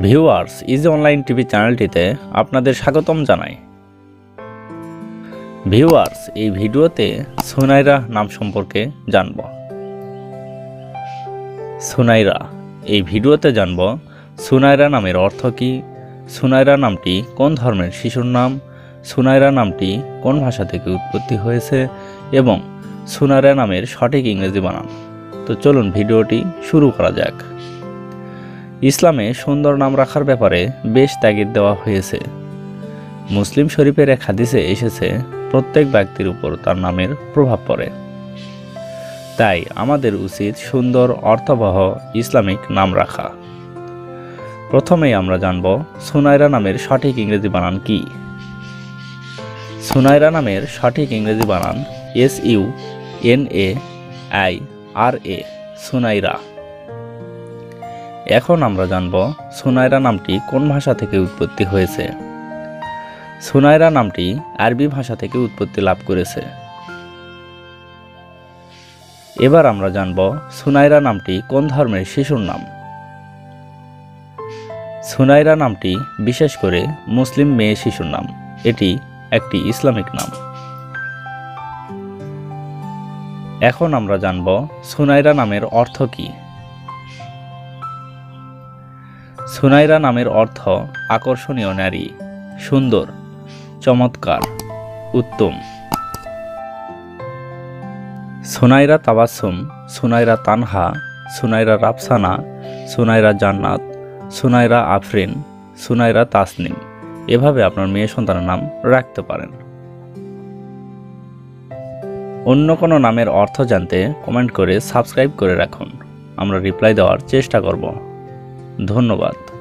Viewers, easy online TV চ্যানেলটিতে আপনাদের স্বাগতম জানাই। ভিউয়ার্স, এই ভিডিওতে সুনাইরা নাম সম্পর্কে জানব। সুনাইরা, এই ভিডিওতে জানব সুনাইরা নামের অর্থ কী, সুনাইরা নামটি কোন ধর্মের শিশুর নাম, সুনাইরা নামটি কোন ভাষা থেকে উৎপত্তি হয়েছে এবং সুনাইরা নামের সঠিক ইংরেজি বানান। তো চলুন ভিডিওটি শুরু করা যাক। ইসলামে সুন্দর নাম রাখার ব্যাপারে বেশ তাগিদ দেওয়া হয়েছে। মুসলিম শরীফের এক হাদিসে এসেছে, প্রত্যেক ব্যক্তির উপর তার নামের প্রভাব পড়ে। তাই আমাদের উচিত সুন্দর অর্থবহ ইসলামিক নাম রাখা। প্রথমেই আমরা জানব সুনাইরা নামের সঠিক ইংরেজি বানান কি। সুনাইরা নামের সঠিক ইংরেজি বানান SUNAIRA, সুনাইরা। এখন আমরা জানব সুনাইরা নামটি কোন ভাষা থেকে উৎপত্তি হয়েছে। সুনাইরা নামটি আরবি ভাষা থেকে উৎপত্তি লাভ করেছে। এবার আমরা জানব সুনাইরা নামটি কোন ধর্মের শিশুর নাম। সুনাইরা নামটি বিশেষ করে মুসলিম মেয়ে শিশুর নাম। এটি একটি ইসলামিক নাম। এখন আমরা জানব সুনাইরা নামের অর্থ কী। সুনাইরা নামের অর্থ আকর্ষণীয় নারী, সুন্দর, চমৎকার, উত্তম। সুনাইরা তাবাসসুম, সুনাইরা তানহা, সুনাইরা রাফসানা, সুনাইরা জান্নাত, সুনাইরা আফরিন, সুনাইরা তাসনিম, এভাবে আপনার মেয়ে সন্তানের নাম রাখতে পারেন। অন্য কোনো নামের অর্থ জানতে কমেন্ট করে সাবস্ক্রাইব করে রাখুন। আমরা রিপ্লাই দেওয়ার চেষ্টা করব। ধন্যবাদ।